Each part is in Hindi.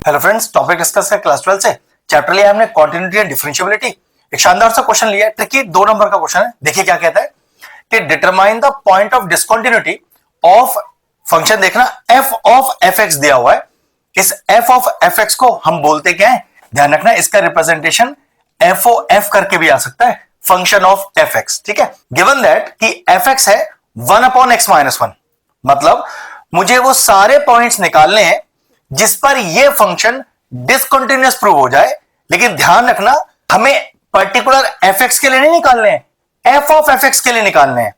हेलो फ्रेंड्स, टॉपिक डिस्कस है क्लास 12 से। चैप्टर लिया हमने कॉन्टिन्यूटी एंड डिफरेंशिएबिलिटी। एक शानदार सा क्वेश्चन लिया है, ट्रिकी 2 नंबर का क्वेश्चन है। देखिए क्या कहता है कि determine the point of discontinuity of function, देखना f ऑफ fx दिया हुआ है। इस f ऑफ fx को हम बोलते क्या है, ध्यान रखना इसका रिप्रेजेंटेशन f करके भी आ सकता है, फंक्शन ऑफ fx। ठीक है, गिवन दैट कि fx है 1/x-1, मतलब मुझे वो सारे पॉइंट्स निकालने हैं जिस पर ये फंक्शन डिसकंटिन्यूअस प्रूव हो जाए। लेकिन ध्यान रखना हमें पर्टिकुलर fx के लिए नहीं निकालने हैं, f ऑफ fx के लिए निकालने हैं।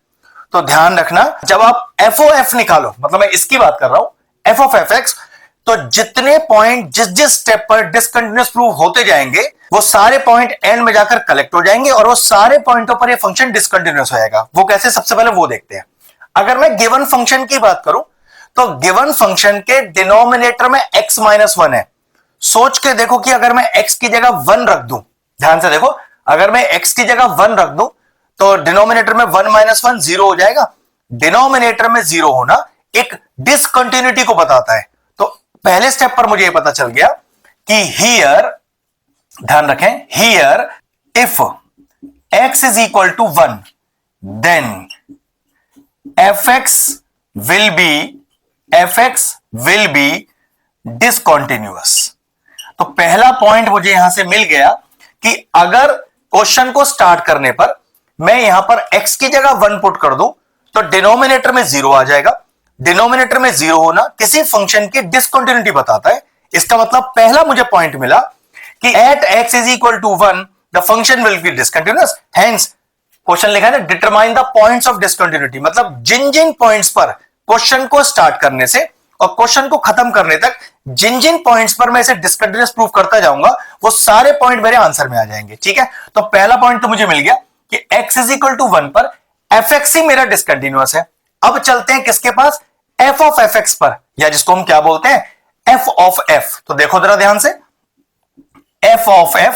तो ध्यान रखना जब आप f ओ f निकालो, मतलब मैं इसकी बात कर रहा हूं f ऑफ fx, तो जितने पॉइंट जिस स्टेप पर डिसकंटिन्यूअस प्रूव होते जाएंगे वो सारे पॉइंट एंड में जाकर कलेक्ट हो जाएंगे और वो सारे पॉइंटों पर ये फंक्शन डिसकंटिन्यूअस हो जाएगा। वो कैसे, सबसे पहले वो देखते हैं। अगर मैं गिवन फंक्शन की बात करूं तो गिवन फंक्शन के डिनोमिनेटर में x-1 है। सोच के देखो कि अगर मैं x की जगह 1 रख दूं, ध्यान से देखो, अगर मैं x की जगह 1 रख दूं तो डिनोमिनेटर में 1-1 0 हो जाएगा। डिनोमिनेटर में 0 होना एक डिसकंटिन्यूटी को बताता है। तो पहले स्टेप पर मुझे यह पता चल गया कि हियर, ध्यान रखें, here if x is equal to 1 then fx will be discontinuous। तो पहला पॉइंट मुझे यहां से मिल गया कि अगर क्वेश्चन को स्टार्ट करने पर मैं यहां पर x की जगह 1 पुट कर दूं तो डिनोमिनेटर में 0 आ जाएगा। डिनोमिनेटर में 0 होना किसी फंक्शन की डिसकंटिन्यूटी बताता है। इसका मतलब पहला मुझे पॉइंट मिला कि at x is equal to 1 the function will be discontinuous. Hence question लिखा है ना, determine the points of discontinuity, मतलब जिन जिन पॉइंट्स पर क्वेश्चन को स्टार्ट करने से और क्वेश्चन को खत्म करने तक जिन जिन पॉइंट्स पर मैं इसे डिसकंटिन्यूअस प्रूव करता जाऊंगा वो सारे पॉइंट मेरे आंसर में आ जाएंगे। ठीक है, तो पहला पॉइंट तो मुझे मिल गया कि x इज इक्वल टू 1 पर fx ही मेरा डिसकंटिन्यूअस है। अब चलते हैं किसके पास, f ऑफ fx पर, या जिसको हम क्या बोलते हैं, f ऑफ f। तो देखो जरा ध्यान से, f ऑफ f,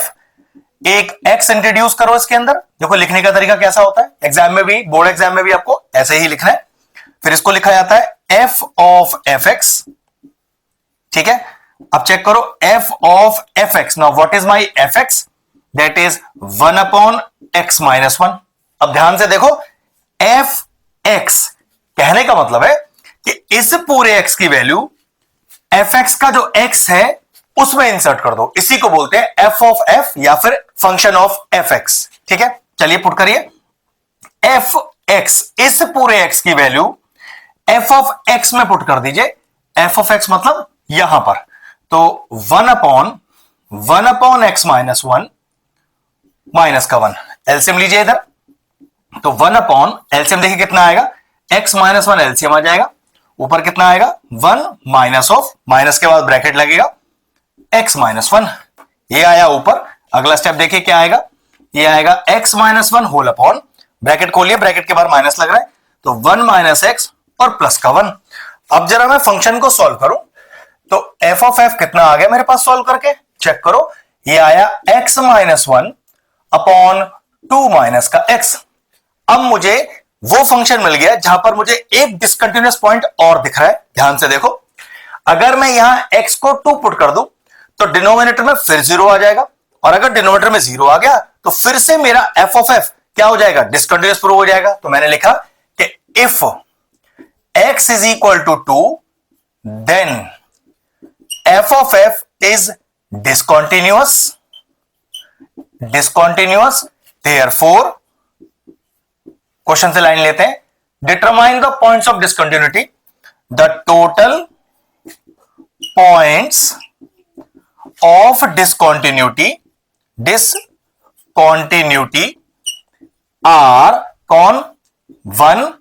एक x इंट्रोड्यूस करो इसके अंदर। देखो लिखने का तरीका कैसा होता है, एग्जाम में भी, बोर्ड एग्जाम में भी आपको ऐसे ही लिखना है। फिर इसको लिखा जाता है f ऑफ fx। ठीक है, अब चेक करो f of fx। Now what is my fx, that is 1/x-1। अब ध्यान से देखो, fx कहने का मतलब है कि इस पूरे x की वैल्यू fx का जो x है उसमें इंसर्ट कर दो। इसी को बोलते हैं f ऑफ f या फिर फंक्शन ऑफ fx। ठीक है, चलिए पुट करिए, fx, इस पूरे x की वैल्यू f ऑफ x में पुट कर दीजिए। f ऑफ x मतलब यहां पर, तो 1/x-1 माइनस का 1, एलसीएम लीजिए इधर। तो 1 एलसीएम देखिए कितना आएगा, x-1 एलसीएम आ जाएगा, ऊपर कितना आएगा 1 माइनस ऑफ, माइनस के बाद ब्रैकेट लगेगा x-1, ये आया ऊपर। अगला स्टेप देखिए क्या आएगा, ये आएगा x-1 होल अपॉन, ब्रैकेट खोलिए, ब्रैकेट के बाद माइनस लग रहा है, तो 1 - x और प्लस का 1। अब जरा मैं फंक्शन को सॉल्व करूं तो f ऑफ f कितना आ गया मेरे पास सॉल्व करके, चेक करो, ये आया x-1 अपॉन 2 माइनस का x। अब मुझे वो फंक्शन मिल गया जहां पर मुझे एक डिसकंटिन्यूअस पॉइंट और दिख रहा है। ध्यान से देखो, अगर मैं यहां x को 2 पुट कर दूं तो डिनोमिनेटर में फिर 0 आ जाएगा, और अगर डिनोमिनेटर में 0 आ गया तो फिर से मेरा f ऑफ f क्या हो जाएगा, डिसकंटिन्यूअस प्रूव हो जाएगा। तो मैंने लिखा कि if x is equal to 2 then f of f is discontinuous, therefore, question से लाइन लेते हैं, determine the points of discontinuity, the total points of discontinuity are कौन 1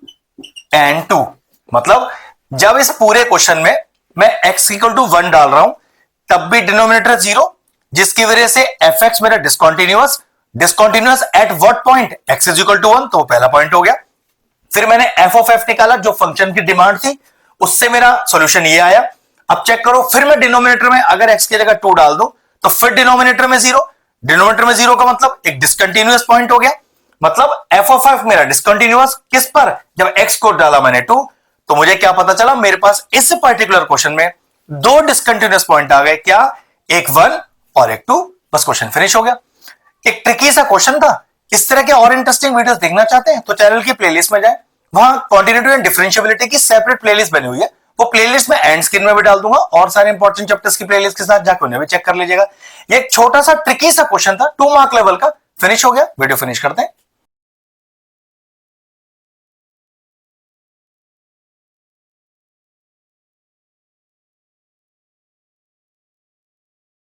and 2। मतलब जब इस पूरे क्वेश्चन में मैं x इक्वल टू 1 डाल रहा हूं तब भी डिनोमिनेटर 0, जिसकी वजह से fx मेरा discontinuous at what point, x is equal to 1, तो पहला पॉइंट हो गया। फिर मैंने f ऑफ f निकाला जो फंक्शन की डिमांड थी, उससे मेरा सॉल्यूशन ये आया। अब चेक करो, फिर मैं डिनोमिनेटर में अगर x की जगह 2 डाल दूं तो फिर डिनोमिनेटर में 0, डिनोमिनेटर में 0 का मतलब एक डिसकंटिन्यूअस पॉइंट हो गया। मतलब f ऑफ f मेरा डिसकंटिन्यूअस किस पर, जब x को डाला मैंने 2, तो मुझे क्या पता चला, मेरे पास इस पर्टिकुलर क्वेश्चन में 2 डिसकंटिन्यूअस पॉइंट आ गए। क्या, एक 1 और एक 2, बस क्वेश्चन फिनिश हो गया। एक ट्रिकी सा क्वेश्चन था। इस तरह के और इंटरेस्टिंग वीडियोस देखना चाहते हैं तो चैनल की प्लेलिस्ट में जाएं, वहां कॉन्टिन्यूटी एंड डिफरेंशिएबिलिटी की सेपरेट प्लेलिस्ट बनी हुई है, वो प्लेलिस्ट में एंड स्क्रीन में भी डाल दूंगा और सारे इंपॉर्टेंट चैप्टर्स की प्लेलिस्ट के साथ जाकर उन्हें भी चेक कर लीजिएगा। ये एक छोटा सा ट्रिकी सा क्वेश्चन था, 2 मार्क लेवल का, फिनिश हो गया। वीडियो फिनिश करते हैं।